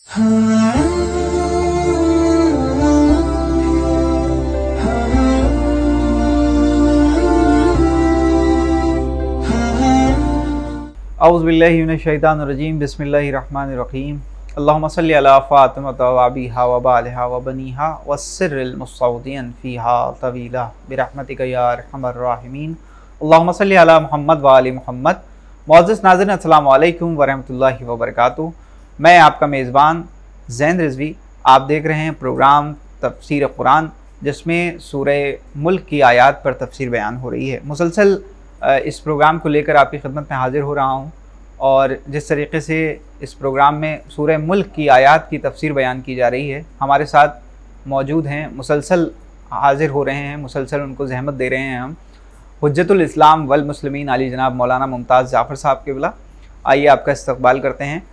औज़ुबिल्लाहि मिनश्शैतानिर्रजीम बिस्मिल्लाहिर्रहमानिर्रहीम अल्लाहुम्मा सल्लि अला फ़ातिमा व अबीहा व बालिहा व बनीहा वस्सिर्रिल मुस्तौदियन फ़ीहा तवीला बिरहमतिका या अरहमर राहिमीन अल्लाहुम्मा सल्लि अला मुहम्मद व आलि मुहम्मद। मुअज़्ज़िज़ नाज़रीन, अस्सलामु अलैकुम व रहमतुल्लाहि व बरकातुहू। मैं आपका मेज़बान ज़ैन रिज़वी। आप देख रहे हैं प्रोग्राम तफ़सीर कुरान, जिसमें सूरह मुल्क की आयात पर तफ़सीर बयान हो रही है। मुसलसल इस प्रोग्राम को लेकर आपकी खिदमत में हाज़िर हो रहा हूँ, और जिस तरीके से इस प्रोग्राम में सूरह मुल्क की आयात की तफ़सीर बयान की जा रही है, हमारे साथ मौजूद हैं, मुसलसल हाज़िर हो रहे हैं, मुसलसल उनको ज़हमत दे रहे हैं हम, हुज्जतुल इस्लाम वल मुस्लिमीन आली जनाब मौलाना मुमताज़ जाफ़र साहब क़िबला। आइए आपका इस्तक़बाल करते हैं।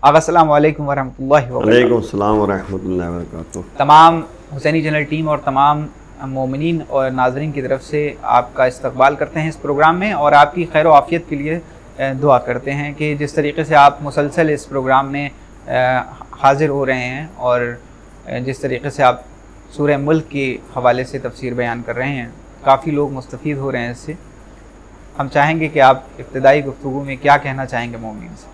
अस्सलामु अलैकुम व रहमतुल्लाहि व बरकातुहू। वालेकुम अस्सलाम व रहमतुल्लाहि व बरकातुहू। तमाम हुसैनी चैनल टीम और तमाम मोमिनीन और नाज़रीन की तरफ से आपका इस्तक़बाल करते हैं इस प्रोग्राम में, और आपकी खैर व आफ़ियत के लिए दुआ करते हैं कि जिस तरीके से आप मुसलसल इस प्रोग्राम में हाज़िर हो रहे हैं और जिस तरीके से आप सूरह मुल्क के हवाले से तफ़सीर बयान कर रहे हैं, काफ़ी लोग मुस्तफ़ीद हो रहे हैं इससे। हम चाहेंगे कि आप इब्तिदाई गुफ्तगू में क्या कहना चाहेंगे मोमिनीन से।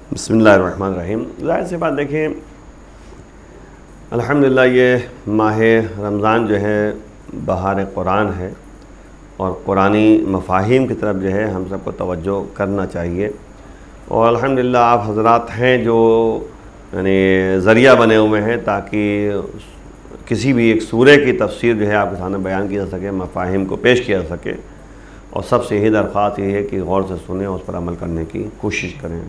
बिस्मिल्लाहिर्रहमानिर्रहीम। ज़ाहिर सी बात, देखें, अल्हम्दुलिल्लाह ये माह रमज़ान जो है बहार कुरान है, और कुरानी मफ़ाहीम की तरफ जो है हम सबको तवज्जो करना चाहिए। और अल्हम्दुलिल्लाह आप हज़रात हैं जो यानी ज़रिया बने हुए हैं ताकि किसी भी एक सूरे की तफसीर जो है आपके सामने बयान की जा सके, मफ़ाहीम को पेश किया जा सके। और सबसे यही दरख्वास्त ये है कि गौर से सुने और उस पर अमल करने की कोशिश करें।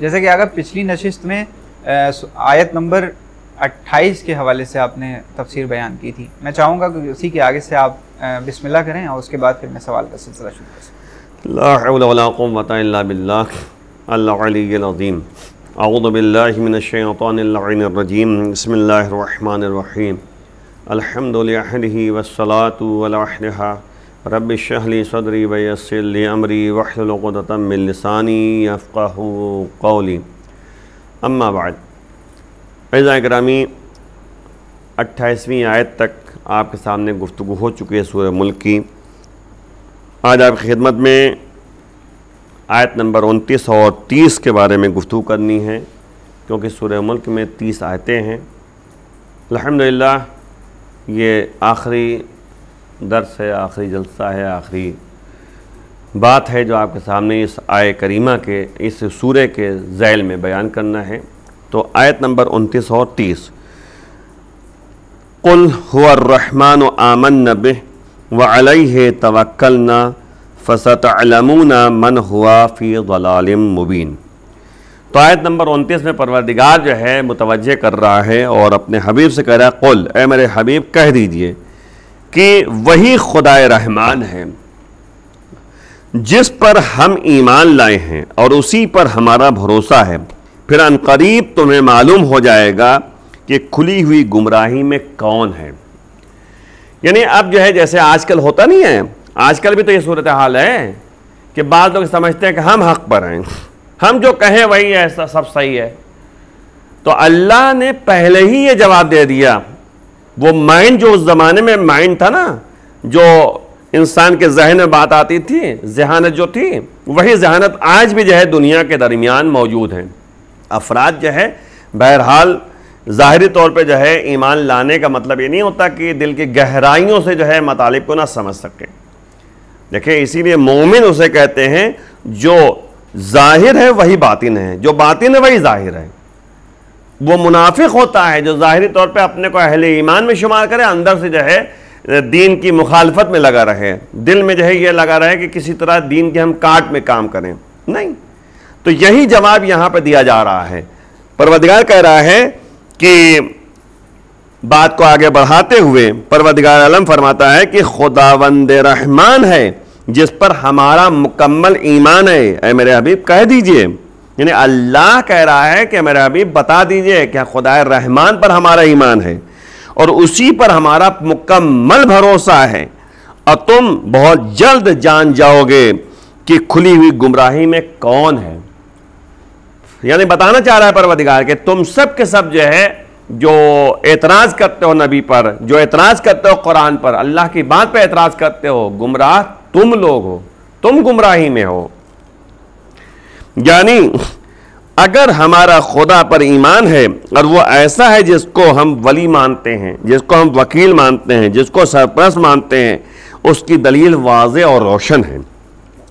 जैसे कि अगर पिछली नशिस्त में आयत नंबर 28 के हवाले से आपने तफसीर बयान की थी, मैं चाहूँगा कि उसी के आगे से आप बिस्मिल्लाह करें और उसके बाद फिर मैं सवाल का सिलसिला शुरू कर सकूँ। ला हौला वला कुव्वता इल्ला बिल्लाह अल अलिय्युल अज़ीम। अऊज़ु बिल्लाहि मिनश्शैतानिर रजीम। बिस्मिल्लाहिर्रहमानिर रहीम। अल्हम्दुलिल्लाहि वस्सलातु अला अहलिहा रब्बि इश्रह ली सदरी व यस्सिर ली अमरी वहलुल उक़दतम मिन लिसानी यफ़क़हू क़ौली। अम्मा बाद, अज़ीज़ान गिरामी, 28वीं आयत तक आपके सामने गुफ्तगू हो चुकी है सूरह मुल्क की। आज आपकी खिदमत में आयत नंबर 29 और 30 के बारे में गुफ्तगू करनी है, क्योंकि सूरह मुल्क में 30 आयतें हैं। अल्हम्दुलिल्लाह ये आखिरी दर्स है, आखिरी जलसा है, आखिरी बात है जो आपके सामने इस आय करीमा के, इस सूरह के ज़ैल में बयान करना है। तो आयत नंबर 29 और 30, कुल हुवर्रहमानु आमन्ना बिही व अलैहि तवक्कलना फसतअलमूना मन हुवा फ़ी ज़लालिम मुबीन। तो आयत नंबर 29 में परवरदिगार जो है मुतवज्जे कर रहा है और अपने हबीब से कह रहा है, कुल, ए मेरे हबीब कह दीजिए कि वही खुदाए रहमान है जिस पर हम ईमान लाए हैं और उसी पर हमारा भरोसा है। फिर अनकरीब तुम्हें मालूम हो जाएगा कि खुली हुई गुमराही में कौन है। यानी अब जो है, जैसे आजकल होता नहीं है, आजकल भी तो ये सूरत हाल है कि बाद लोग समझते हैं कि हम हक पर हैं, हम जो कहें वही है, सब सही है। तो अल्लाह ने पहले ही ये जवाब दे दिया। वो माइंड जो उस ज़माने में माइंड था ना, जो इंसान के जहन में बात आती थी, जहानत जो थी, वही जहानत आज भी जो है दुनिया के दरमियान मौजूद है। अफराद जो है बहरहाल ज़ाहिरी तौर पे जो है ईमान लाने का मतलब ये नहीं होता कि दिल की गहराइयों से जो है मतालिब को ना समझ सके। देखिए, इसीलिए मोमिन उसे कहते हैं जो ज़ाहिर है वही बातिन है, जो बातिन है वही ज़ाहिर है। वो मुनाफिक होता है जो ज़ाहिरी तौर पे अपने को अहले ईमान में शुमार करे, अंदर से जो है दीन की मुखालफत में लगा रहे, दिल में जो है ये लगा रहे कि किसी तरह दीन के हम काट में काम करें। नहीं, तो यही जवाब यहाँ पर दिया जा रहा है। परवरदिगार कह रहा है कि बात को आगे बढ़ाते हुए परवरदिगार आलम फरमाता है कि खुदावंद रहमान है जिस पर हमारा मुकम्मल ईमान है। ऐ मेरे हबीब कह दीजिए, यानी अल्लाह कह रहा है कि मेरे हबीब बता दीजिए कि खुदा रहमान पर हमारा ईमान है और उसी पर हमारा मुकम्मल भरोसा है, और तुम बहुत जल्द जान जाओगे कि खुली हुई गुमराही में कौन है। यानी बताना चाह रहा है परवरदिगार कि तुम सब के सब जो है, जो एतराज करते हो नबी पर, जो एतराज करते हो कुरान पर, अल्लाह की बात पर एतराज करते हो, गुमराह तुम लोग हो, तुम गुमराही में हो। यानी अगर हमारा खुदा पर ईमान है और वो ऐसा है जिसको हम वली मानते हैं, जिसको हम वकील मानते हैं, जिसको सरपरस्त मानते हैं, उसकी दलील वाज़ेह और रोशन है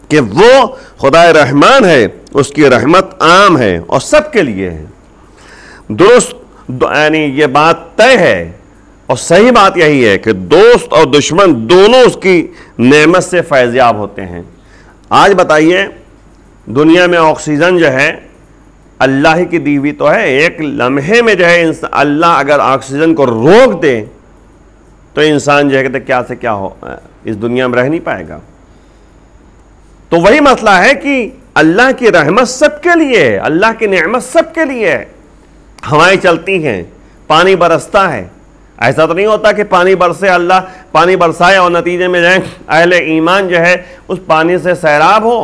कि वो खुदा रहमान है, उसकी रहमत आम है और सबके लिए है। दुरुस्त, यानी ये बात तय है और सही बात यही है कि दोस्त और दुश्मन दोनों उसकी नेमत से फैज़याब होते हैं। आज बताइए, दुनिया में ऑक्सीजन जो है अल्लाह ही की दी हुई तो है, एक लम्हे में जो है अल्लाह अगर ऑक्सीजन को रोक दे तो इंसान जो है कहते क्या से क्या हो, इस दुनिया में रह नहीं पाएगा। तो वही मसला है कि अल्लाह की रहमत सबके लिए है, अल्लाह की नेमत सबके लिए है। हवाएं चलती हैं, पानी बरसता है, ऐसा तो नहीं होता कि पानी बरसे, अल्लाह पानी बरसाए और नतीजे में जाए अहले ईमान जो है उस पानी से सैराब हो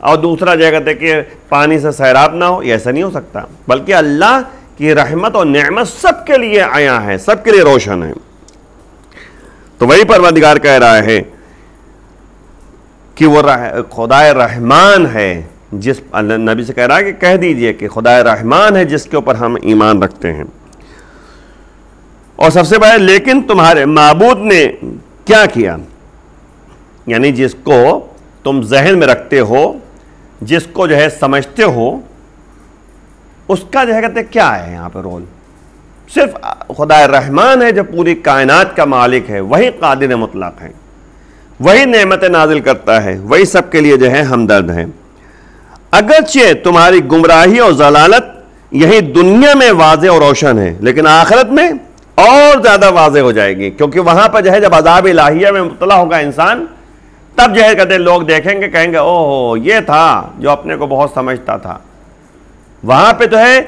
और दूसरा जगह कहते कि पानी से सैराब ना हो, ये ऐसा नहीं हो सकता। बल्कि अल्लाह की रहमत और नेमत सबके लिए आया है, सबके लिए रोशन है। तो वही परवरदिगार कह रहा है कि वो खुदाए रहमान है, जिस नबी से कह रहा है कि कह दीजिए कि खुदाए रहमान है जिसके ऊपर हम ईमान रखते हैं। और सबसे बड़ा, लेकिन तुम्हारे माबूद ने क्या किया, यानी जिसको तुम जहन में रखते हो, जिसको जो है समझते हो, उसका जो है कहते क्या है यहाँ पर रोल। सिर्फ खुदा रहमान है जो पूरी कायनात का मालिक है, वही कादिर मुतलक है, वही नेमत नाजिल करता है, वही सबके लिए जो है हमदर्द है। अगरचे तुम्हारी गुमराही और जलालत यही दुनिया में वाज़ेह और रोशन है, लेकिन आखिरत में और ज्यादा वाज़ेह हो जाएगी, क्योंकि वहां पर जो है जब अज़ाब इलाहिया में मुब्तला होगा इंसान, तब जो है कहते लोग देखेंगे, कहेंगे ओहो ये था जो अपने को बहुत समझता था। वहां पे तो है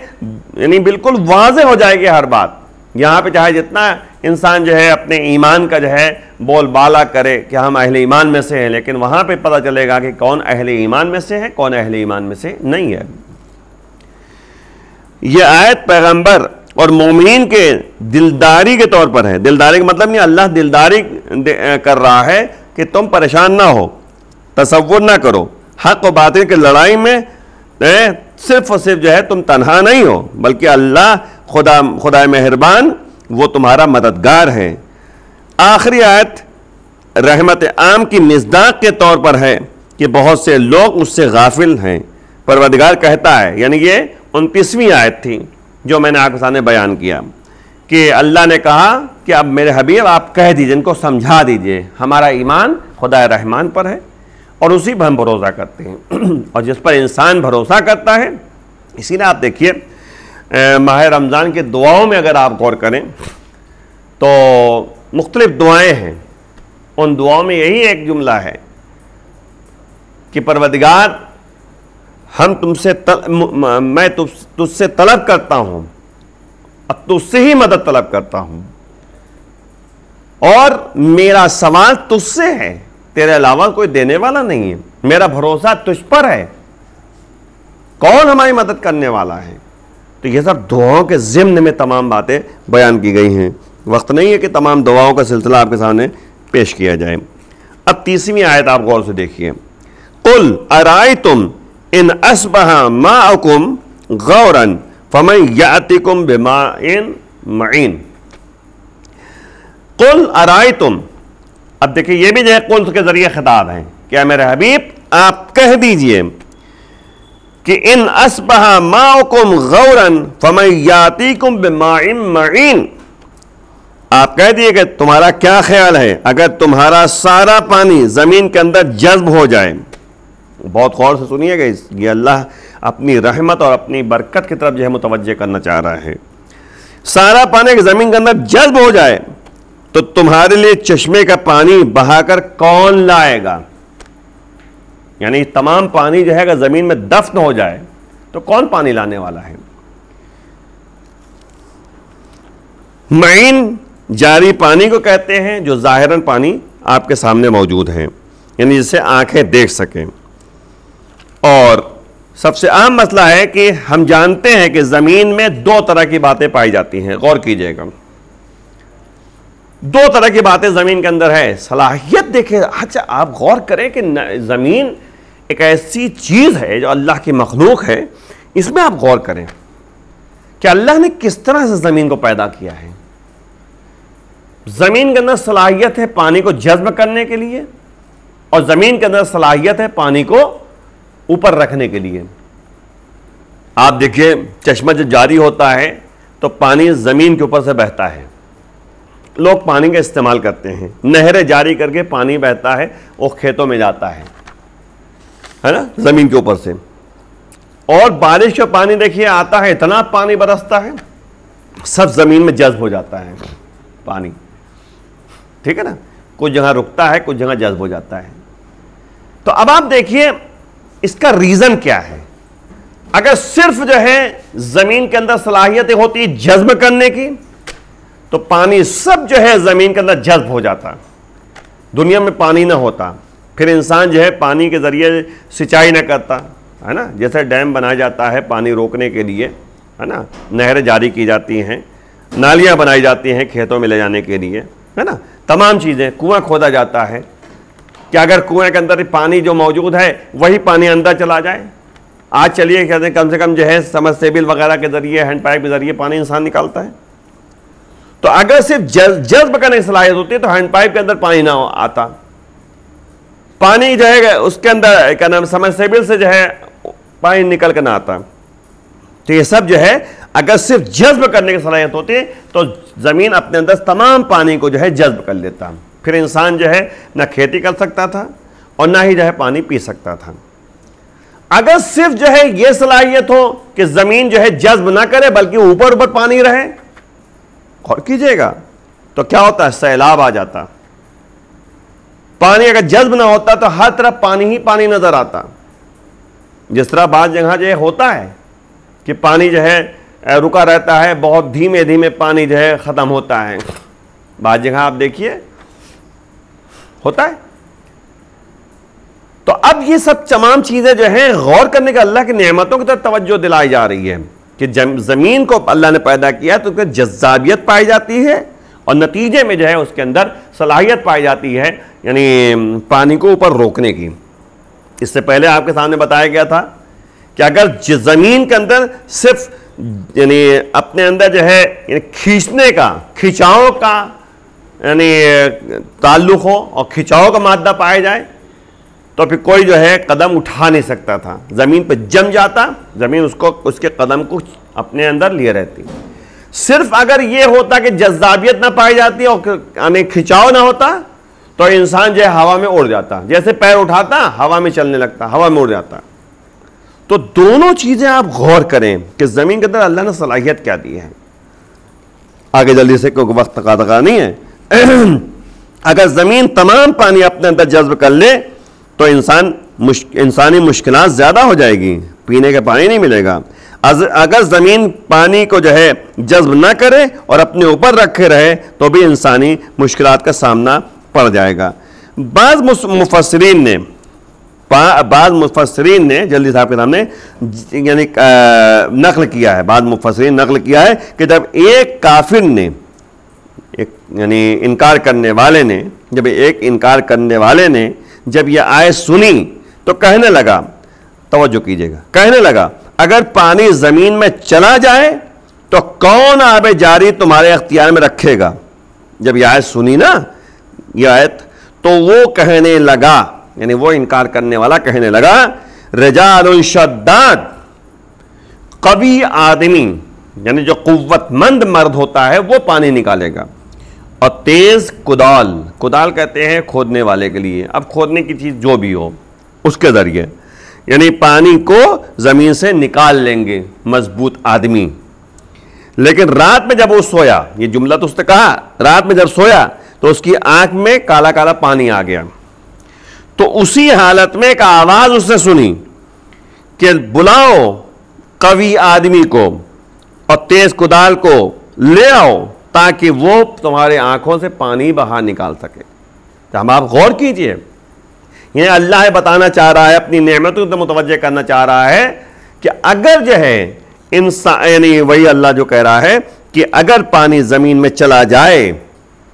यानी बिल्कुल वाज़ेह हो जाएगी हर बात। यहाँ पे चाहे जितना इंसान जो है अपने ईमान का जो है बोलबाला करे कि हम अहले ईमान में से हैं, लेकिन वहां पे पता चलेगा कि कौन अहले ईमान में से है, कौन अहले ईमान में से नहीं है। यह आयत पैगंबर और मोमिन के दिलदारी के तौर पर है। दिलदारी का मतलब नहीं अल्लाह दिलदारी कर रहा है कि तुम परेशान ना हो, तसव्वुर ना करो, हक और बातिल की लड़ाई में सिर्फ और सिर्फ जो है तुम तन्हा नहीं हो, बल्कि अल्लाह खुदा मेहरबान वो तुम्हारा मददगार है। आखिरी आयत रहमत आम की मिज़दाक के तौर पर है कि बहुत से लोग उससे गाफिल हैं। परवरदिगार कहता है, यानी ये 29वीं आयत थी जो मैंने आपके सामने बयान किया कि अल्लाह ने कहा कि अब मेरे हबीब आप कह दीजिए, इनको समझा दीजिए हमारा ईमान खुदा रहमान पर है और उसी पर हम भरोसा करते हैं। और जिस पर इंसान भरोसा करता है, इसीलिए आप देखिए माह रमज़ान की दुआओं में अगर आप गौर करें तो मुख्तलिफ दुआएं हैं। उन दुआओं में यही एक जुमला है कि परवरदिगार हम मैं तुझसे तलब करता हूं, अब तुझसे ही मदद तलब करता हूं और मेरा सवाल तुझसे है, तेरे अलावा कोई देने वाला नहीं है, मेरा भरोसा तुझ पर है, कौन हमारी मदद करने वाला है। तो ये सब दुआओं के ज़िम्न में तमाम बातें बयान की गई हैं। वक्त नहीं है कि तमाम दुआओं का सिलसिला आपके सामने पेश किया जाए। अब 30वीं आयत आप गौर से देखिए, कुल अरायतुम इन अस्बहा माअकुम गौरन फमन यातिकुम बिमाइन मईन। कुल अरायतुम, अब देखिए ये भी जो है कुल के जरिए खिताब है, क्या मेरे हबीब आप कह दीजिए कि इन अस्बहा माअकुम गौरन फमन यातिकुम बिमाइन मईन। आप कह दिए कि तुम्हारा क्या ख्याल है अगर तुम्हारा सारा पानी जमीन के अंदर जज्ब हो जाए। बहुत गौर से सुनिएगा, ये अल्लाह अपनी रहमत और अपनी बरकत की तरफ जो है मुतवज्जे करना चाह रहा है। सारा पानी जमीन के अंदर जज्ब हो जाए तो तुम्हारे लिए चश्मे का पानी बहाकर कौन लाएगा। यानी तमाम पानी जो है अगर जमीन में दफन हो जाए तो कौन पानी लाने वाला है। मईन जारी पानी को कहते हैं जो जाहिरन पानी आपके सामने मौजूद है, यानी जिसे आंखें देख सकें। और सबसे अहम मसला है कि हम जानते हैं कि जमीन में दो तरह की बातें पाई जाती हैं, गौर कीजिएगा। दो तरह की बातें जमीन के अंदर है। सलाहियत देखें, अच्छा आप गौर करें कि जमीन एक ऐसी चीज है जो अल्लाह की मखलूक है, इसमें आप गौर करें कि अल्लाह ने किस तरह से जमीन को पैदा किया है। जमीन के अंदर सलाहियत है पानी को जज्ब करने के लिए, और जमीन के अंदर सलाहियत है पानी को ऊपर रखने के लिए। आप देखिए, चश्मा जब जारी होता है तो पानी जमीन के ऊपर से बहता है, लोग पानी का इस्तेमाल करते हैं। नहरें जारी करके पानी बहता है, वो खेतों में जाता है ना, जमीन के ऊपर से। और बारिश का पानी देखिए आता है, इतना पानी बरसता है, सब जमीन में जज्ब हो जाता है पानी, ठीक है ना। कुछ जगह रुकता है, कुछ जगह जज्ब हो जाता है। तो अब आप देखिए इसका रीजन क्या है। अगर सिर्फ जो है जमीन के अंदर सलाहियत होती जज्ब करने की, तो पानी सब जो है जमीन के अंदर जज्ब हो जाता, दुनिया में पानी ना होता, फिर इंसान जो है पानी के जरिए सिंचाई ना करता, है ना। जैसे डैम बनाया जाता है पानी रोकने के लिए, है ना, नहरें जारी की जाती हैं, नालियां बनाई जाती हैं खेतों में ले जाने के लिए, है ना, तमाम चीज़ें। कुआं खोदा जाता है कि अगर कुएं के अंदर पानी जो मौजूद है वही पानी अंदर चला जाए। आज चलिए कहते हैं कम से कम जो है समरसेबिल वगैरह के जरिए, हैंड पाइप के जरिए पानी इंसान निकालता है। तो अगर सिर्फ जज्ब करने की सलाहियत होती तो हैंड पाइप के अंदर पानी ना आता, पानी जो है उसके अंदर क्या नाम समरसेबिल से जो है पानी निकल कर ना आता। तो ये सब जो है अगर सिर्फ जज्ब करने की सलाहियत होती तो जमीन अपने अंदर तमाम पानी को जो है जज्ब कर लेता, फिर इंसान जो है ना खेती कर सकता था और ना ही जो है पानी पी सकता था। अगर सिर्फ जो है यह सलाहियत हो कि जमीन जो है जज्ब ना करे बल्कि ऊपर ऊपर पानी रहे, गौर कीजिएगा, तो क्या होता है, सैलाब आ जाता। पानी अगर जज्ब ना होता तो हर तरफ पानी ही पानी नजर आता। जिस तरह बात जगह जो है होता है कि पानी जो है रुका रहता है, बहुत धीमे धीमे पानी जो है खत्म होता है, बात जगह आप देखिए होता है। तो अब ये सब तमाम चीजें जो हैं गौर करने का अल्लाह की नेमतों की तरफ तवज्जो दिलाई जा रही है कि जमीन को अल्लाह ने पैदा किया तो उसमें जज्बाबियत पाई जाती है और नतीजे में जो है उसके अंदर सलाहियत पाई जाती है, यानी पानी को ऊपर रोकने की। इससे पहले आपके सामने बताया गया था कि अगर जमीन के अंदर सिर्फ यानी अपने अंदर जो है खींचने का, खिंचाव का यानी ताल्लुक हो और खिंचाव का मादा पाया जाए तो फिर कोई जो है कदम उठा नहीं सकता था, जमीन पर जम जाता, जमीन उसको उसके कदम को अपने अंदर लिए रहती। सिर्फ अगर ये होता कि जज्बाबियत ना पाई जाती और यानी खिंचाव ना होता तो इंसान जो है हवा में उड़ जाता, जैसे पैर उठाता हवा में चलने लगता, हवा में उड़ जाता। तो दोनों चीजें आप गौर करें कि जमीन के अंदर अल्लाह ने सलाहियत क्या दी है। आगे जल्दी से क्योंकि वक्त तकादा नहीं है। अगर जमीन तमाम पानी अपने अंदर जज्ब कर ले तो इंसानी मुश्किलात ज्यादा हो जाएगी, पीने का पानी नहीं मिलेगा। अगर जमीन पानी को जो है जज्ब ना करे और अपने ऊपर रखे रहे तो भी इंसानी मुश्किलात का सामना पड़ जाएगा। बाज़ मुफस्सिरीन ने जल्दी साहब के सामने यानी नकल किया है, बाज़ मुफस्सिरीन नकल किया है कि जब एक काफिर ने, एक यानी इनकार करने वाले ने, जब एक इनकार करने वाले ने जब यह आयत सुनी तो कहने लगा, तवज्जो कीजिएगा, कहने लगा अगर पानी जमीन में चला जाए तो कौन आबे जारी तुम्हारे अख्तियार में रखेगा। जब यह आयत सुनी ना, यह आयत, तो वो कहने लगा, यानी वो इनकार करने वाला कहने लगा, रजालुन शद्दाद, कवी आदमी यानी जो कुव्वतमंद मर्द होता है वो पानी निकालेगा, और तेज कुदाल, कुदाल कहते हैं खोदने वाले के लिए, अब खोदने की चीज जो भी हो उसके जरिए यानी पानी को जमीन से निकाल लेंगे मजबूत आदमी। लेकिन रात में जब वो सोया, ये जुमला तो उसने कहा, रात में जब सोया तो उसकी आंख में काला काला पानी आ गया। तो उसी हालत में एक आवाज उसने सुनी कि बुलाओ कवि आदमी को और तेज कुदाल को ले आओ ताकि वो तुम्हारे आंखों से पानी बाहर निकाल सके। तो हम आप गौर कीजिए, ये अल्लाह बताना चाह रहा है, अपनी नेमतों को मुतवज्जे करना चाह रहा है कि अगर जो है इंसान, यानी वही अल्लाह जो कह रहा है कि अगर पानी ज़मीन में चला जाए,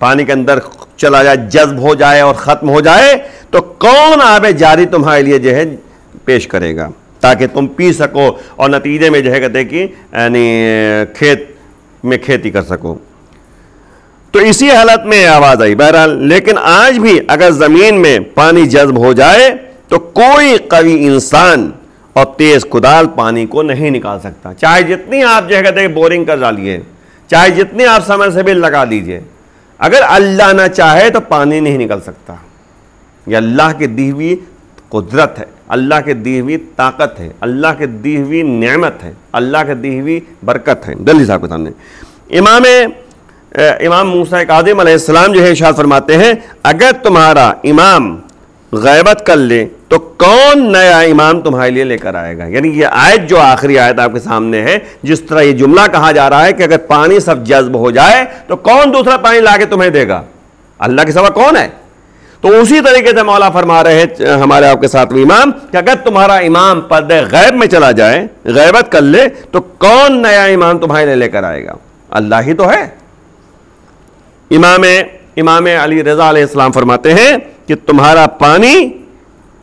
पानी के अंदर चला जाए, जज्ब हो जाए और ख़त्म हो जाए, तो कौन आबे जारी तुम्हारे लिए जो है पेश करेगा ताकि तुम पी सको और नतीजे में जो है कहते कि यानी खेत में खेती कर सको। तो इसी हालत में आवाज़ आई बहरहाल। लेकिन आज भी अगर ज़मीन में पानी जज्ब हो जाए तो कोई कवी इंसान और तेज कुदाल पानी को नहीं निकाल सकता, चाहे जितनी आप जो है कहते हैं बोरिंग कर डालिए, चाहे जितनी आप समय से बिल लगा दीजिए, अगर अल्लाह ना चाहे तो पानी नहीं निकल सकता। यह अल्लाह की दी हुई कुदरत है, अल्लाह की दी हुई ताकत है, अल्लाह की दी हुई नेमत है, अल्लाह की दी हुई बरकत है। जल्दी साहब के सामने इमाम मूसा काज़िम अलैहिस्सलाम जो है इरशाद फरमाते हैं, अगर तुम्हारा इमाम गैबत कर ले तो कौन नया इमाम तुम्हारे लिए लेकर आएगा। यानी ये आयत जो आखिरी आयत आपके सामने है, जिस तरह ये जुमला कहा जा रहा है कि अगर पानी सब जज्ब हो जाए तो कौन दूसरा पानी लाके तुम्हें देगा, अल्लाह के सिवा कौन है। तो उसी तरीके से मौला फरमा रहे हैं हमारे आपके साथ इमाम कि अगर तुम्हारा इमाम पर्दे गैब में चला जाए, गैबत कर ले, तो कौन नया इमाम तुम्हारे लिए लेकर आएगा, अल्लाह ही तो है। इमाम अली रज़ा अलैहिस्सलाम फरमाते हैं कि तुम्हारा पानी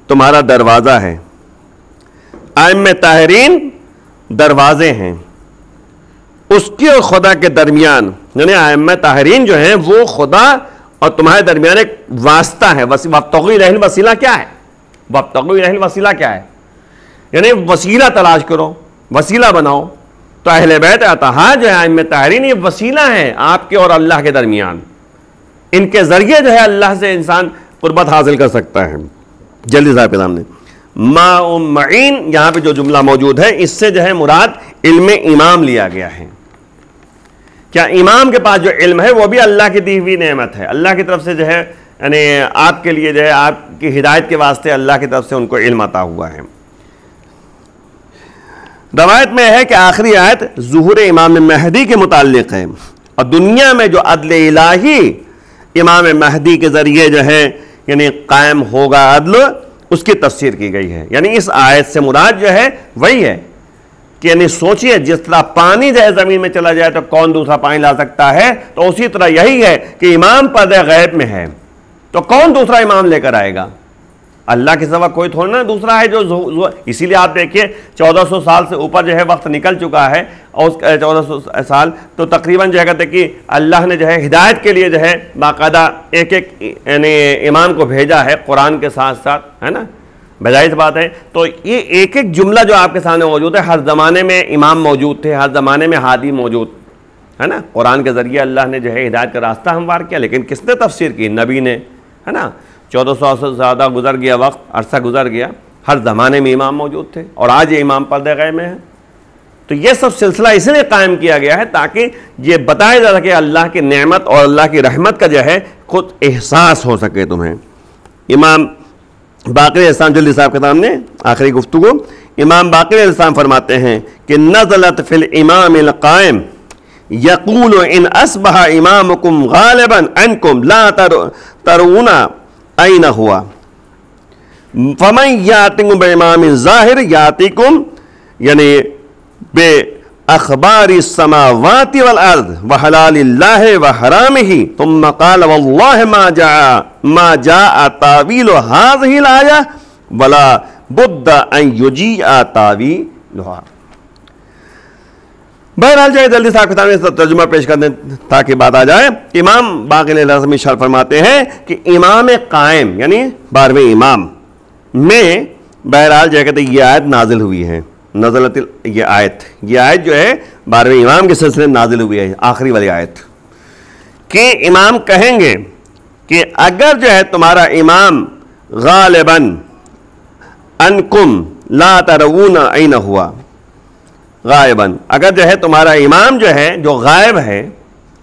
तुम्हारा दरवाज़ा है, आइम्मे ताहिरीन दरवाजे हैं, उसके और खुदा के दरमियान, यानी आइम्मे ताहिरीन जो हैं वो खुदा और तुम्हारे दरमियान एक वास्ता है। वब्तगू इलैहिल वसीला क्या है, वब्तगू इलैहिल वसीला क्या है, यानी वसीला तलाश करो, वसीला बनाओ। तो अहले बैत अतहा जो है आइम्मे ताहिरीन, ये वसीला है आपके और अल्लाह के दरमियान, इनके जरिए जो है अल्लाह से इंसान कुर्बत हासिल कर सकता है। जल्दी साहब के सामने माउम्मईन यहां पे जो जुमला मौजूद है, इससे जो है मुराद इल्म इमाम लिया गया है। क्या इमाम के पास जो इल्म है वो भी अल्लाह की दी हुई नेमत है, अल्लाह की तरफ से जो है यानी आपके लिए जो है आपकी हिदायत के वास्ते अल्लाह की तरफ से उनको इल्म अता हुआ है। रवायत में है कि आखिरी आयत ज़ुहूर इमाम महदी के मुताल्लिक है और दुनिया में जो अदल इलाही इमाम महदी के ज़रिए जो है यानी कायम होगा अदल, उसकी तफसीर की गई है। यानी इस आयत से मुराद जो है वही है कि यानी सोचिए जिस तरह पानी जो है ज़मीन में चला जाए तो कौन दूसरा पानी ला सकता है, तो उसी तरह यही है कि इमाम पर्दे गैब में है तो कौन दूसरा इमाम लेकर आएगा, अल्लाह के सिवा कोई थोड़ा ना दूसरा है जो इसीलिए आप देखिए 1400 साल से ऊपर जो है वक्त निकल चुका है और उस 1400 साल तो तकरीबन जो है कहते कि अल्लाह ने जो है हिदायत के लिए जो है बाकायदा एक एक यानी इमाम को भेजा है कुरान के साथ साथ, है ना, बजाय बात है। तो ये एक एक जुमला जो आपके सामने मौजूद है, हर ज़माने में इमाम मौजूद थे, हर ज़माने में हादी मौजूद है ना। कुरान के ज़रिए अल्लाह ने जो है हिदायत का रास्ता हमवार किया, लेकिन किसने तफसीर की, नबी ने, है ना। 1400 से ज़्यादा गुजर गया वक्त, अरसा गुजर गया, हर ज़माने में इमाम मौजूद थे और आज ये इमाम पर्दे गैब में है। तो ये सब सिलसिला इसलिए कायम किया गया है ताकि ये बताया जा सके अल्लाह की नेमत और अल्लाह की रहमत का जो है खुद एहसास हो सके तुम्हें। इमाम बाक़िर अलैहिस्सलाम, जल्दी साहब के सामने आखिरी गुफ्तगू, इमाम बाक़िर अलैहिस्सलाम फरमाते हैं कि नज़लत फिल इमामिल क़ाइम यक़ूलु इन अस्बहा इमामुकुम गालिबन अनकुम ला तरूना ऐना हुआ फमन यातिकुम बे इमामिन ज़ाहिर यातिकुम यानी बे अखबारी समावाति वल अर्द व हलालिल्लाहि व हरामिही तुम्मा क़ाल वल्लाहि मा जाअ तावीलु हाज़िहिल आया वला बुद्दा अन युजीअ तावीलुहा। बहरहाल जाए जल्दी से आपके सामने तर्जुमा पेश कर दें ताकि बात आ जाए। इमाम बाक़िर अलैहिस्सलाम इरशाद फरमाते हैं कि इमाम कायम यानी 12वें इमाम में बहरहाल जो कहते ये आयत नाजिल हुई है, नज़लत ये आयत जो है 12वें इमाम के सिलसिले में नाजिल हुई है, आखिरी वाली आयत कि इमाम कहेंगे कि अगर जो है तुम्हारा इमाम गालिबन अनकुम ला तरऊना ऐना हुआ, गायबन अगर जो है तुम्हारा इमाम जो है जो गायब है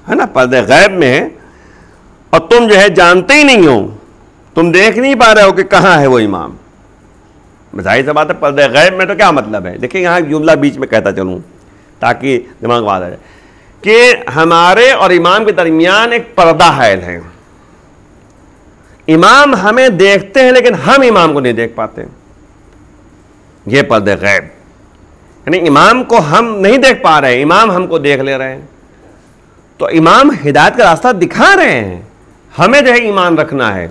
ना, पर्दे गैब में है और तुम जो है जानते ही नहीं हो, तुम देख नहीं पा रहे हो कि कहाँ है वो इमाम। जाहिर सी बात है पर्दे गैब में तो क्या मतलब है, देखिए यहाँ जुमला बीच में कहता चलूँ ताकि दिमाग में आ जाए कि हमारे और इमाम के दरमियान एक पर्दा हायल है। इमाम हमें देखते हैं लेकिन हम इमाम को नहीं देख पाते, ये पर्दे गैब। यानी इमाम को हम नहीं देख पा रहे, इमाम हमको देख ले रहे हैं। तो इमाम हिदायत का रास्ता दिखा रहे हैं, हमें जो है ईमान रखना है।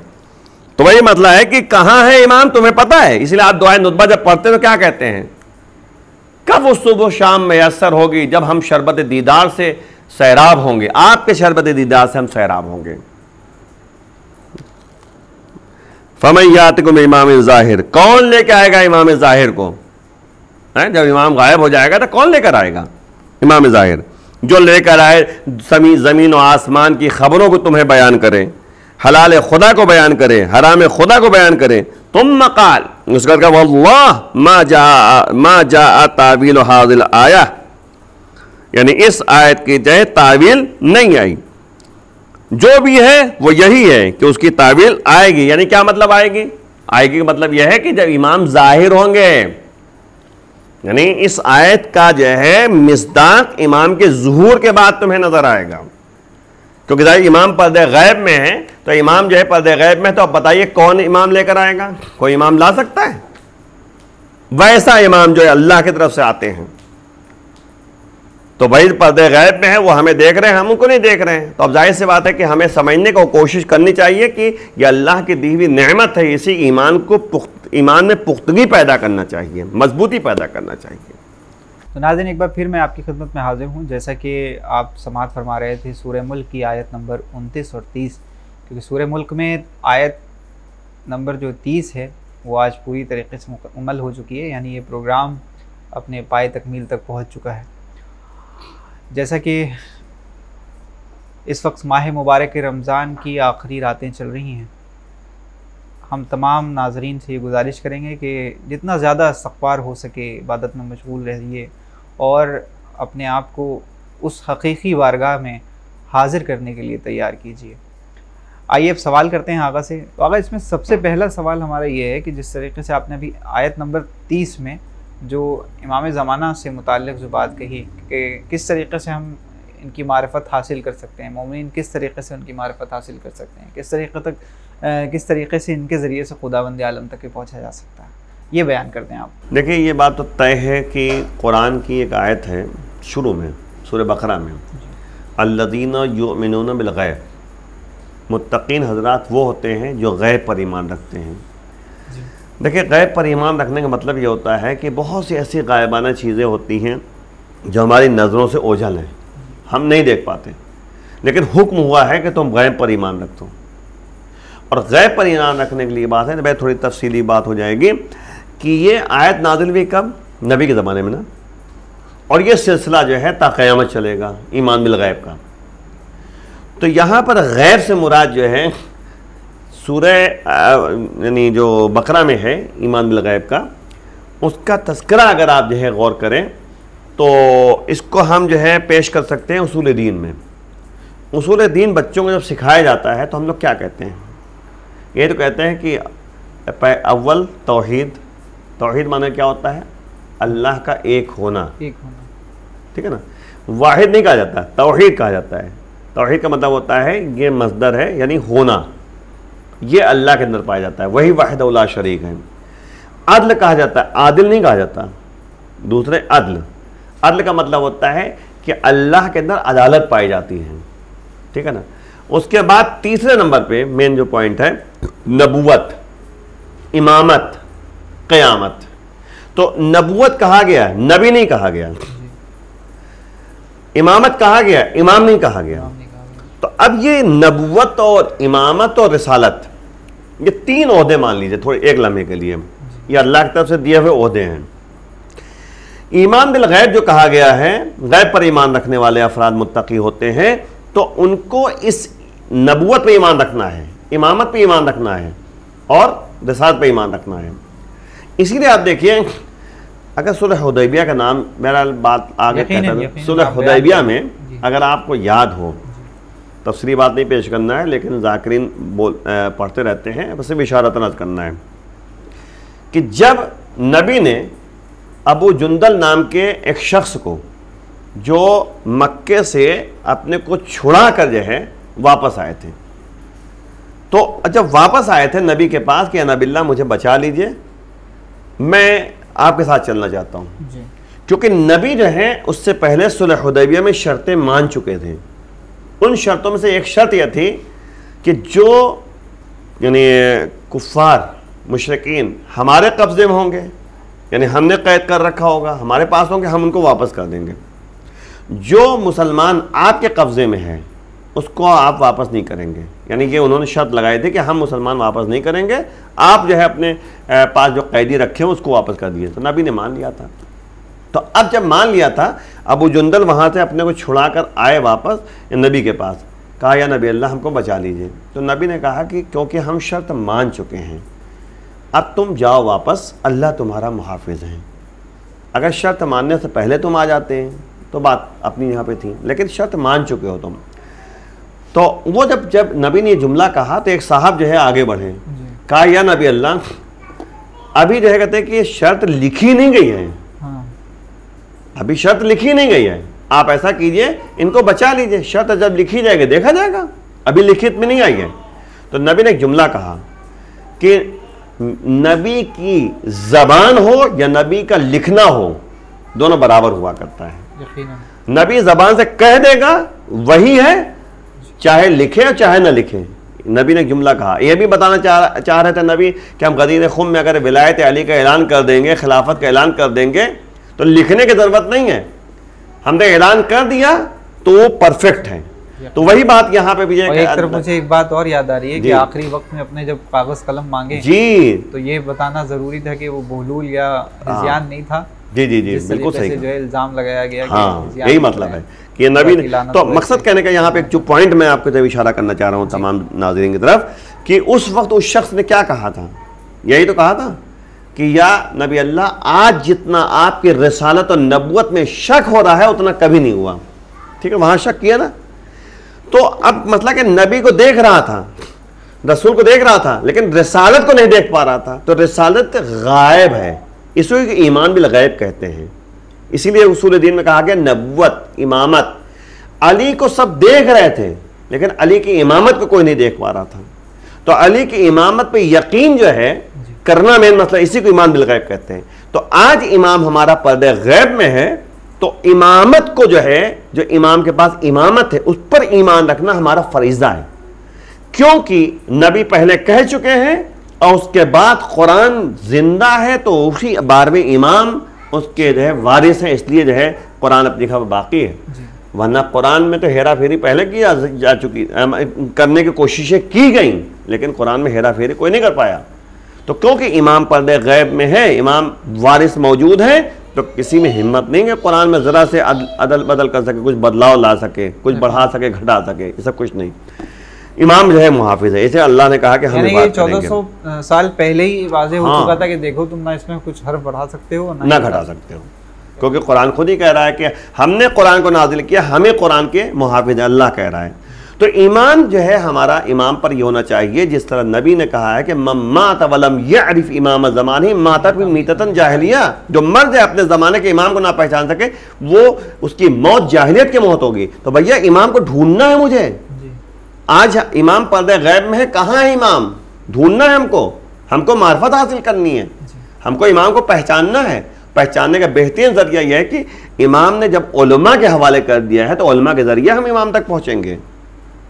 तो वही मतलब है कि कहां है इमाम तुम्हें पता है, इसलिए आप दुआए नुतबा जब पढ़ते तो क्या कहते हैं, कब वो सुबह शाम मैसर होगी जब हम शरबत दीदार से सैराब होंगे, आपके शरबत दीदार से हम सैराब होंगे। फमैयातिकुम इमाम ज़ाहिर, कौन लेके आएगा इमाम ज़ाहिर को? जब इमाम गायब हो जाएगा तो कौन लेकर आएगा? इमाम ज़ाहिर, जो लेकर आए ज़मीन और आसमान की खबरों को तुम्हें बयान करे, हलाल खुदा को बयान करे, हराम खुदा को बयान करे। तुम मकाल, उसका कहा वल्लाह मा जा तावील हाज़िल आया, यानी इस आयत की जय तावील नहीं आई, जो भी है वो यही है कि उसकी तावील आएगी। यानी क्या मतलब आएगी? आएगी का मतलब यह है कि जब इमाम जाहिर होंगे, यानी इस आयत का जो है मिस्दाक इमाम के ज़ुहूर के बाद तुम्हें नजर आएगा। क्योंकि जब इमाम पर्दे गैब में है तो इमाम जो है पर्दे गैब में, तो अब बताइए कौन इमाम लेकर आएगा? कोई इमाम ला सकता है? वैसा इमाम जो है अल्लाह की तरफ से आते हैं, तो भाई पर्दे गैब में है, वो हमें देख रहे हैं, हम उनको नहीं देख रहे हैं। तो अब जाहिर सी बात है कि हमें समझने को कोशिश करनी चाहिए कि यह अल्लाह की दी हुई नेमत है, इसी ईमान को ईमान में पुख्तगी पैदा करना चाहिए, मजबूती पैदा करना चाहिए। तो नाज़रीन, एक बार फिर मैं आपकी खिदमत में हाजिर हूँ। जैसा कि आप समाअत फरमा रहे थे सूरह मुल्क की आयत नंबर 29 और 30, क्योंकि सूरह मुल्क में आयत नंबर जो 30 है वो आज पूरी तरीके से मुकम्मल हो चुकी है, यानी ये प्रोग्राम अपने पाए तकमील तक पहुँच चुका है। जैसा कि इस वक्त माह मुबारक रमज़ान की आखिरी रातें चल रही हैं, हम तमाम नाजरीन से ये गुजारिश करेंगे कि जितना ज़्यादा इस्तग़फ़ार हो सके इबादत में मशगूल रहिए और अपने आप को उस हकीकी बारगाह में हाज़िर करने के लिए तैयार कीजिए। आइए अब सवाल करते हैं आगा से। तो आगा, इसमें सबसे पहला सवाल हमारा ये है कि जिस तरीके से आपने अभी आयत नंबर 30 में जो इमाम ज़माना से मुताल्लिक़ जो बात कही कि किस तरीके से हम इनकी मारिफत हासिल कर सकते हैं, मोमिन किस तरीके से उनकी मारिफत हासिल कर सकते हैं, किस तरीके से इनके ज़रिए से खुदावंद आलम तक पहुँचा जा सकता है, ये बयान करते हैं आप। देखिए, ये बात तो तय है कि कुरान की एक आयत है शुरू में सूरह बकरा में, अल्लज़ीना युमिनूना बिल गैब, मुत्तकीन हज़रात वो होते हैं जो गैब पर ईमान रखते हैं। देखिए, गैब पर ईमान रखने का मतलब ये होता है कि बहुत सी ऐसी गायबाना चीज़ें होती हैं जो हमारी नज़रों से ओझल हैं, हम नहीं देख पाते, लेकिन हुक्म हुआ है कि तुम गैब पर ईमान रखो। और गैब पर ईमान रखने के लिए बात है, भाई थोड़ी तफसीली बात हो जाएगी कि ये आयत नाज़िल हुई कब? नबी के ज़माने में ना, और ये सिलसिला जो है ता क़यामत चलेगा ईमान बिल गैब का। तो यहाँ पर गैब से मुराद जो है सूरह यानी जो बकरा में है ईमान बिल गैब का, उसका तज़किरा अगर आप जो है गौर करें तो इसको हम जो है पेश कर सकते हैं उसूल दीन में। उसूल दीन बच्चों को जब सिखाया जाता है तो हम लोग क्या कहते हैं? ये तो कहते हैं कि अव्वल तौहीद, तौहीद माने क्या होता है? अल्लाह का एक होना, ठीक है ना। वाहिद नहीं कहा जाता, तौहीद कहा जाता है। तौहीद का मतलब होता है ये मस्दर है, यानी होना, ये अल्लाह के अंदर पाया जाता है, वही वाहिद ला शरीक है। अदल कहा जाता है, आदिल नहीं कहा जाता। दूसरे अदल, अदल का मतलब होता है कि अल्लाह के अंदर अदालत पाई जाती है, ठीक है ना। उसके बाद तीसरे नंबर पे मेन जो पॉइंट है नबुवत, इमामत, क़यामत। तो नबुवत कहा गया, नबी नहीं कहा गया। इमामत कहा गया, इमाम नहीं कहा गया। तो अब ये नबुवत और इमामत और रिसालत, ये तीन ओहदे मान लीजिए थोड़े एक लम्हे के लिए, ये अल्लाह की तरफ से दिए हुए ओहदे हैं। ईमान बिल गैब जो कहा गया है, गैब पर ईमान रखने वाले अफराद मुत्तकी होते हैं, तो उनको इस नबुवत पे ईमान रखना है, इमामत पे ईमान रखना है और रिसालत पे ईमान रखना है। इसीलिए आप देखिए, अगर सुलह हुदैबिया का नाम, मेरा बात आगे कहता है, सुलह हुदैबिया में अगर आपको याद हो, तफसीली बात नहीं पेश करना है, लेकिन ज़ाकिरीन पढ़ते रहते हैं, बस भी इशारतन अर्ज़ करना है कि जब नबी ने अबू जुंदल नाम के एक शख्स को जो मक्के से अपने को छुड़ा कर जो है वापस आए थे, तो जब वापस आए थे नबी के पास कि या नबी अल्लाह मुझे बचा लीजिए, मैं आपके साथ चलना चाहता हूँ, क्योंकि नबी जो है उससे पहले सुलह हुदैबिया में शर्तें मान चुके थे। उन शर्तों में से एक शर्त यह थी कि जो यानी कुफ्फार मुशरिकीन हमारे कब्जे में होंगे, यानी हमने कैद कर रखा होगा, हमारे पास होंगे, हम उनको वापस कर देंगे। जो मुसलमान आपके कब्जे में है उसको आप वापस नहीं करेंगे। यानी कि उन्होंने शर्त लगाई थी कि हम मुसलमान वापस नहीं करेंगे, आप जो है अपने पास जो कैदी रखे हो उसको वापस कर दिए। तो नबी ने मान लिया था। तो अब जब मान लिया था, अबू जुंदल वहाँ से अपने को छुड़ा कर आए वापस नबी के पास, कहा या नबी अल्लाह हमको बचा लीजिए। तो नबी ने कहा कि क्योंकि हम शर्त मान चुके हैं, अब तुम जाओ वापस, अल्लाह तुम्हारा मुहाफिज है। अगर शर्त मानने से पहले तुम आ जाते हैं तो बात अपनी यहाँ पे थी, लेकिन शर्त मान चुके हो तुम। तो वो जब नबी ने जुमला कहा तो एक साहब जो है आगे बढ़े, कहा या नबी अल्लाह, अभी जो है कहते हैं कि ये शर्त लिखी नहीं गई है। हाँ। अभी शर्त लिखी नहीं गई है, आप ऐसा कीजिए इनको बचा लीजिए, शर्त जब लिखी जाएगी देखा जाएगा, अभी लिखित में नहीं आई है। तो नबी ने एक जुमला कहा कि नबी की जबान हो या नबी का लिखना हो, दोनों बराबर हुआ करता है। यकीनन। नबी जबान से कह देगा वही है, चाहे लिखे और चाहे ना लिखे। नबी ने जुमला कहा। यह भी बताना चाह रहे थे नबी कि हम गदीर खुम में अगर विलायत अली का ऐलान कर देंगे, खिलाफत का ऐलान कर देंगे, तो लिखने की ज़रूरत नहीं है, हमने ऐलान कर दिया तो वो परफेक्ट है। तो वही बात यहाँ पे भी एक तरफ मुझे एक बात और याद आ रही है कि आखिरी वक्त में अपने जब कागज कलम मांगे जी, तो ये बताना जरूरी था कि वो बहलूल या हिज़यान नहीं था। जी जी जी, बिल्कुल सही जो है इल्जाम लगाया गया। हाँ, यही मतलब है कि नबी ने, तो मकसद कहने का यहाँ पे जो पॉइंट मैं आपको जब इशारा करना चाह रहा हूँ तमाम नाज़रीन की तरफ, कि उस वक्त उस शख्स ने क्या कहा था, यही तो कहा था कि या नबी अल्लाह, आज जितना आपकी रिसालत और नबुवत में शक हो रहा है उतना कभी नहीं हुआ। ठीक है, वहाँ शक किया ना। तो अब मतलब कि नबी को देख रहा था, रसूल को देख रहा था, लेकिन रिसालत को नहीं देख पा रहा था। तो रिसालत गायब है, इसको ईमान बिल गैब कहते हैं। इसीलिए उसूल दीन में कहा गया नबुवत, इमामत। अली को सब देख रहे थे लेकिन अली की इमामत को कोई नहीं देख पा रहा था। तो अली की इमामत पे यकीन जो है करना मेन मसला, इसी को ईमान बिल गैब कहते हैं। तो आज इमाम हमारा पर्दे गैब में है, तो इमामत को जो है, जो इमाम के पास इमामत है उस पर ईमान रखना हमारा फरीजा है, क्योंकि नबी पहले कह चुके हैं और उसके बाद कुरान जिंदा है, तो उसी 12वें इमाम उसके जो है वारिस हैं, इसलिए जो है कुरान अपनी खबर बाकी है। वरना कुरान में तो हेरा फेरी पहले की जा चुकी, करने की कोशिशें की गई, लेकिन कुरान में हेरा फेरी कोई नहीं कर पाया। तो क्योंकि इमाम पर्दे गैब में है, इमाम वारिस मौजूद है, तो किसी में हिम्मत नहीं है कुरान में ज़रा से अदल बदल कर सके, कुछ बदलाव ला सके, कुछ बढ़ा सके, घटा सके, ये सब कुछ नहीं। इमाम जो है मुहाफिज है, इसे अल्लाह ने कहा कि हम 1400 साल पहले ही वाज़े हो चुका था कि देखो तुम ना इसमें कुछ हर्फ बढ़ा सकते हो ना घटा सकते हो, क्योंकि कुरान खुद ही कह रहा है कि हमने कुरान को नाजिल किया, हमें कुरान के मुहाफिज अल्लाह कह रहा है। तो ईमान जो है हमारा इमाम पर ये होना चाहिए, जिस तरह नबी ने कहा है कि मम्मात वलम यअरिफ इमाम ज़मानी माता भी मीततन जाहिलिया, जो मर जाए अपने ज़माने के इमाम को ना पहचान सके वो उसकी मौत जाहिलियत की मौत होगी। तो भैया इमाम को ढूंढना है मुझे, आज इमाम पर्दे गैब में है, कहाँ है इमाम, ढूंढना है हमको मार्फत हासिल करनी है, हमको इमाम को पहचानना है। पहचानने का बेहतरीन जरिया यह है कि इमाम ने जब उलमा के हवाले कर दिया है तो उलमा के जरिए हम इमाम तक पहुंचेंगे,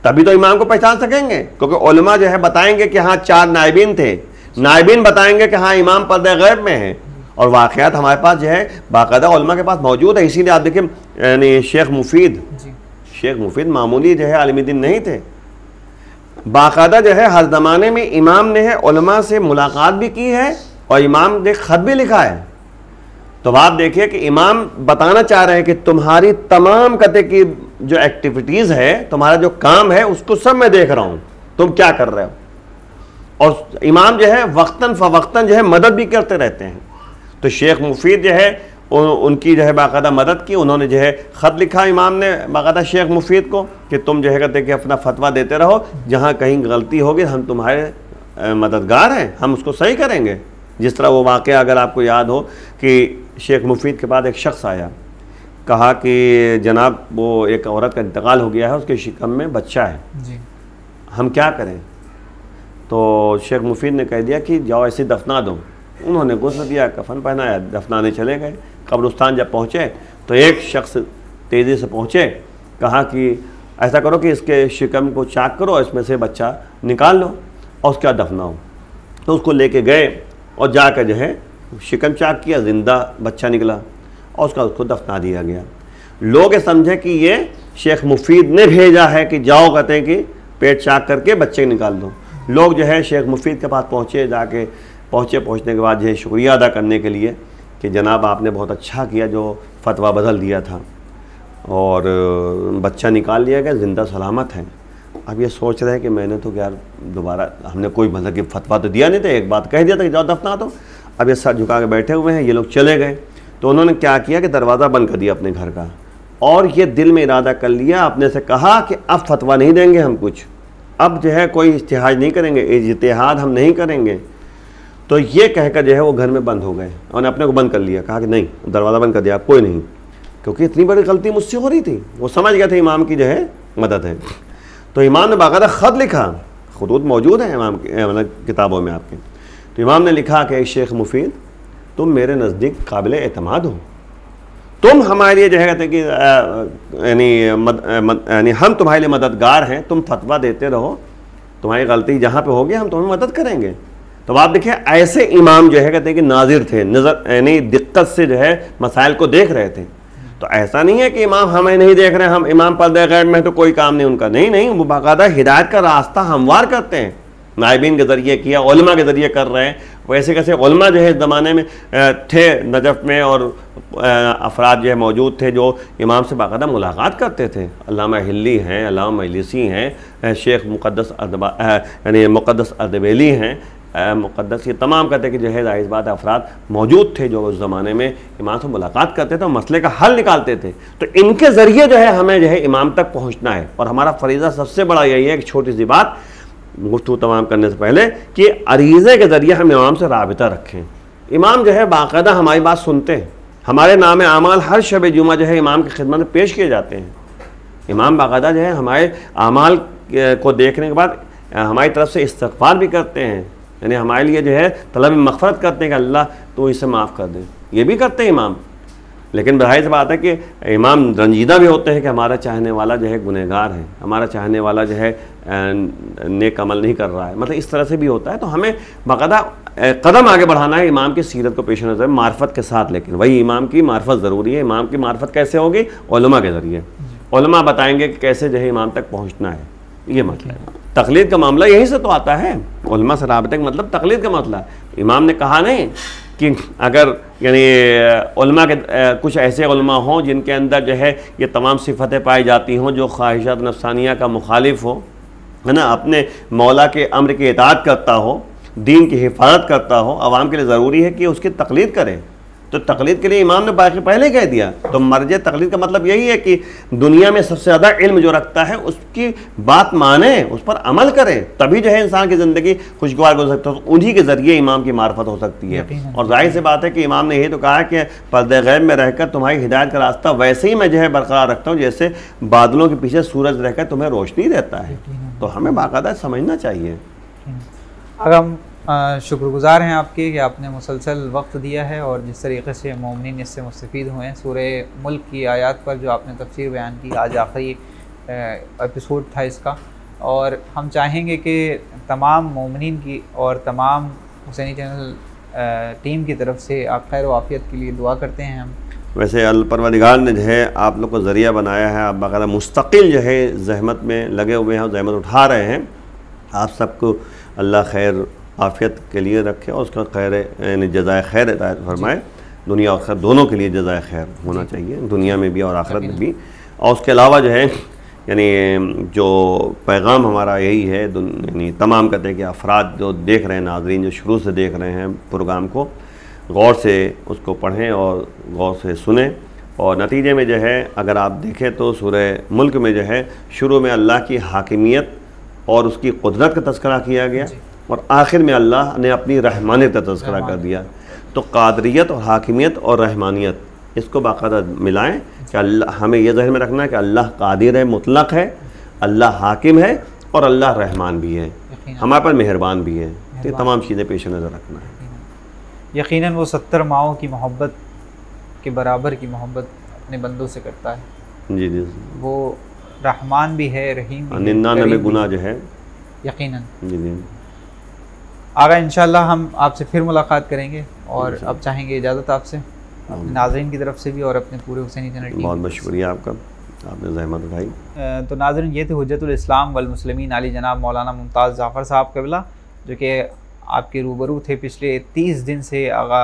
तभी तो इमाम को पहचान सकेंगे। क्योंकि उलमा जो है बताएंगे कि हाँ 4 नायबीन थे, नायबीन बताएंगे कि हाँ इमाम पर्दे गैब में है, और वाक़यात हमारे पास जो है बाकायदा उलमा के पास मौजूद है। इसीलिए आप देखिए यानी शेख मुफीद मामूली जो है आलिम दीन नहीं थे, बाकायदा जो है हर ज़माने में इमाम ने है उलमा से मुलाकात भी की है और इमाम ने ख़त भी लिखा है। तो आप देखिए कि इमाम बताना चाह रहे हैं कि तुम्हारी तमाम कते की जो एक्टिविटीज़ है, तुम्हारा जो काम है, उसको सब मैं देख रहा हूँ, तुम क्या कर रहे हो। और इमाम जो है वक्तन फ़वक्तन जो है मदद भी करते रहते हैं। तो शेख मुफीद जो है उनकी जो है बाकायदा मदद की, उन्होंने जो है ख़त लिखा इमाम ने बाकायदा शेख मुफीद को कि तुम जो है कहते कि अपना फतवा देते रहो, जहाँ कहीं गलती होगी हम तुम्हारे मददगार हैं, हम उसको सही करेंगे। जिस तरह वो वाक़या अगर आपको याद हो कि शेख मुफीद के बाद एक शख्स आया, कहा कि जनाब वो एक औरत का इंतकाल हो गया है, उसके शिकम में बच्चा है जी, हम क्या करें। तो शेख मुफीद ने कह दिया कि जाओ ऐसे दफना दो। उन्होंने गुस्ल दिया, कफन पहनाया, दफनाने चले गए। कब्रिस्तान जब पहुँचे तो एक शख्स तेज़ी से पहुँचे, कहा कि ऐसा करो कि इसके शिकम को चाक करो, इसमें से बच्चा निकाल लो और उसके बाद दफनाओ। तो उसको लेके गए और जाकर जो है शिकम चाक किया, ज़िंदा बच्चा निकला और उसको दफना दिया गया। लोग समझे कि ये शेख मुफीद ने भेजा है कि जाओ, कहते हैं कि पेट चाक करके बच्चे निकाल दो। लोग जो है शेख मुफीद के पास पहुँचे, जाके पहुँचने के बाद जो है शुक्रिया अदा करने के लिए कि जनाब आपने बहुत अच्छा किया जो फतवा बदल दिया था, और बच्चा निकाल लिया गया, ज़िंदा सलामत है। अब ये सोच रहे हैं कि मैंने तो यार दोबारा, हमने कोई मतलब कि फतवा तो दिया नहीं था, एक बात कह दिया था कि जाओ दफना दो। अब ये सर झुका के बैठे हुए हैं, ये लोग चले गए। तो उन्होंने क्या किया कि दरवाज़ा बंद कर दिया अपने घर का, और ये दिल में इरादा कर लिया, अपने से कहा कि अब फतवा नहीं देंगे हम कुछ, अब जो है कोई इज्तिहाद नहीं करेंगे, इज्तिहाद हम नहीं करेंगे। तो ये कहकर जो है वो घर में बंद हो गए, उन्होंने अपने को बंद कर लिया, कहा कि नहीं, दरवाज़ा बंद कर दिया, अब कोई नहीं, क्योंकि इतनी बड़ी गलती मुझसे हो रही थी। वो समझ गए थे इमाम की जो है मदद है। तो इमाम ने बाकायदा ख़त लिखा, खुतूत मौजूद है इमाम की मतलब किताबों में आपके। तो इमाम ने लिखा कि शेख मुफीद, तुम मेरे नज़दीक काबिल एतमाद हो, तुम हमारे लिए जो है कहते कि यानी हम तुम्हारे लिए मददगार हैं, तुम फतवा देते रहो, तुम्हारी गलती जहाँ पे होगी हम तुम्हें मदद करेंगे। तो आप देखिए ऐसे इमाम जो है कहते हैं कि नाजिर थे, नज़र यानी दिक्कत से जो है मसाइल को देख रहे थे। तो ऐसा नहीं है कि इमाम हमें नहीं देख रहे हैं, हम इमाम पर्दे गैर में तो कोई काम नहीं उनका, नहीं, वो बाकायदा हिदायत का रास्ता हमवार करते हैं, नायबीन के ज़रिए किया, उलमा के ज़रिए कर रहे हैं। वैसे कैसे उलमा जो है इस ज़माने में थे नजफ़ में, और अफराद जो है मौजूद थे जो इमाम से बाकायदा मुलाकात करते थे। अल्लामा हिल्ली हैं, अल्लामा मजलिसी हैं, शेख मुक़द्दस अदबेली हैं, मुक़द्दस, ये तमाम कहते हैं कि जो है जाहिर बात अफराद मौजूद थे जो उस ज़माने में इमाम से मुलाकात करते थे और मसले का हल निकालते थे। तो इनके ज़रिए जो है हमें जो है इमाम तक पहुँचना है। और हमारा फरीज़ा सबसे बड़ा यही है कि छोटी सी बात गुफ्तगू तमाम करने से पहले कि अरीज़े के ज़रिए हम इमाम से राबिता रखें। इमाम जो है बाकायदा हमारी बात सुनते हैं, हमारे नाम आमाल हर शब जुमा जो है इमाम की खिदमत में पेश किए जाते हैं। इमाम बाकायदा जो है हमारे आमाल को देखने के बाद हमारी तरफ से इस्तग़फ़ार भी करते हैं, यानी हमारे लिए जो है तलब मग़फ़िरत करते हैं कि अल्लाह तो इसे माफ़ कर दे, ये भी करते हैं इमाम। लेकिन बधाई से बात है कि इमाम रंजीदा भी होते हैं कि हमारा चाहने वाला जो है गुनहगार है, हमारा चाहने वाला जो है नेक अमल नहीं कर रहा है, मतलब इस तरह से भी होता है। तो हमें बाकायदा कदम आगे बढ़ाना है इमाम की सीरत को पेश नज़र मार्फत के साथ। लेकिन वही इमाम की मार्फत ज़रूरी है। इमाम की मार्फत कैसे होगी? उलमा के ज़रिए। उलमा बताएंगे कि कैसे जो है इमाम तक पहुँचना है। ये मतलब है तक़लीद का मामला यहीं से तो आता है, उलमा से राबते का मतलब तक़लीद का मसला। इमाम ने कहा नहीं कि अगर यानी उलमा के कुछ ऐसे उलमा हों जिनके अंदर जो है ये तमाम सिफ़तें पाई जाती हों जो ख्वाहिशात नफ्सानिया का मुखालिफ हो, है ना, अपने मौला के अम्र की इताअत करता हो, दीन की हिफाजत करता हो, अवाम के लिए ज़रूरी है कि उसकी तक़लीद करे। तो तक़लीद के लिए इमाम ने बाकी पहले कह दिया। तो मर्ज तक़लीद का मतलब यही है कि दुनिया में सबसे ज़्यादा इल्म जो रखता है उसकी बात माने, उस पर अमल करें, तभी जो है इंसान की ज़िंदगी खुशगवार हो सकती है। तो उन्हीं के ज़रिए इमाम की मार्फत हो सकती है। और जाहिर सी बात है कि इमाम ने यही तो कहा कि पर्दे गैब में रहकर तुम्हारी हिदायत का रास्ता वैसे ही मैं जो है बरकरार रखता हूँ जैसे बादलों के पीछे सूरज रहकर तुम्हें रोशनी देता है। तो हमें बाकायदा समझना चाहिए। अगर हम शुक्रगुज़ार हैं आपके कि आपने मुसलसल वक्त दिया है और जिस तरीके से मोमिनीन इससे मुस्तफ़ीद हुए हैं। सूरह मुल्क की आयत पर जो आपने तफसीर बयान की, आज आखिरी एपिसोड था इसका, और हम चाहेंगे कि तमाम मोमिनीन की और तमाम हुसैनी चैनल टीम की तरफ से आप खैर व आफ़ियत के लिए दुआ करते हैं। हम वैसे परवरदिगार ने जो है आप लोग को ज़रिया बनाया है, आप बाकायदा मुस्तकिल जो है ज़हमत में लगे हुए हैं और ज़हमत उठा रहे हैं। आप सबको अल्लाह खैर आफ़ियत के लिए रखे और उसका खैर यानी जज़ाए खैर अता फरमाए। दुनिया और आखिरत दोनों के लिए जज़ाए खैर होना चाहिए, दुनिया में भी और आखिरत में भी। और उसके अलावा जो है यानी जो पैगाम हमारा यही है, यानी तमाम कहते हैं कि अफराद जो देख रहे हैं, नाज़रीन जो शुरू से देख रहे हैं प्रोग्राम को, गौर से उसको पढ़ें और गौर से सुने। और नतीजे में जो है अगर आप देखें तो सूरह मुल्क में जो है शुरू में अल्लाह की हाकिमियत और उसकी कुदरत का तज़किरा किया गया और आखिर में अल्लाह ने अपनी रहमानियत का तज़किरा कर दिया। तो कादरियत और हाकिमियत और रहमानियत इसको बाकायदा मिलाएं कि अल्लाह, हमें यह ज़हन में रखना है कि अल्लाह कादिर है, मुतलक है, अल्लाह हाकिम है और अल्लाह रहमान भी है, हमारे पर मेहरबान भी है। तो तमाम चीज़ें पेश नज़र रखना है। यकीनन वो 70 माओं की मोहब्बत के बराबर की मोहब्बत अपने बंदों से करता है। जी जी, वो रहमान भी है, रहीम भी है, 99 करीम गुनाह भी जो है। यकीनन। जी जी, आगा इंशाल्लाह हम आपसे फिर मुलाकात करेंगे और अब चाहेंगे इजाज़त आपसे, अपने नाज़रीन की तरफ से भी और अपने पूरे हुसैनी चैनल टीम। बहुत बहुत शुक्रिया आपका, आपने ज़हमत उठाई। तो नाज़रीन, ये थे हुज्जतुल इस्लाम वल मुस्लिमीन आली जनाब मौलाना मुमताज़ ज़ाफ़र साहब क़िबला, जो कि आपके रूबरू थे पिछले 30 दिन से। आगा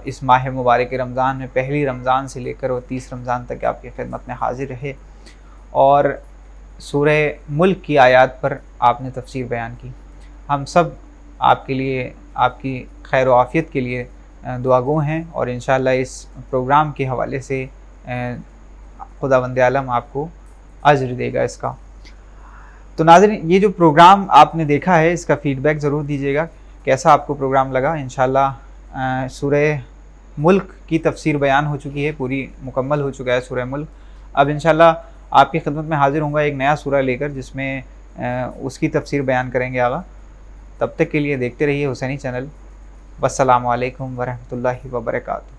इस माह मुबारक रमज़ान में पहली रमज़ान से लेकर और 30 रमज़ान तक आपकी खिदमत में हाजिर रहे और सूरह मुल्क की आयत पर आपने तफसीर बयान की। हम सब आपके लिए, आपकी खैर व आफ़ियत के लिए दुआगो हैं और इंशाअल्लाह इस प्रोग्राम के हवाले से खुदावंद आलम आपको अज्र देगा इसका। तो नाज़रीन, ये जो प्रोग्राम आपने देखा है इसका फ़ीडबैक ज़रूर दीजिएगा, कैसा आपको प्रोग्राम लगा। इंशाअल्लाह सूरह मुल्क की तफसीर बयान हो चुकी है, पूरी मुकम्मल हो चुका है सूरह मुल्क। अब इंशाअल्लाह आपकी खिदमत में हाजिर होऊंगा एक नया सूरह लेकर, जिसमें उसकी तफसीर बयान करेंगे आगा। तब तक के लिए देखते रहिए हुसैनी चैनल। वस्सलामु अलैकुम वरहमतुल्लाहि वबरकातुहू।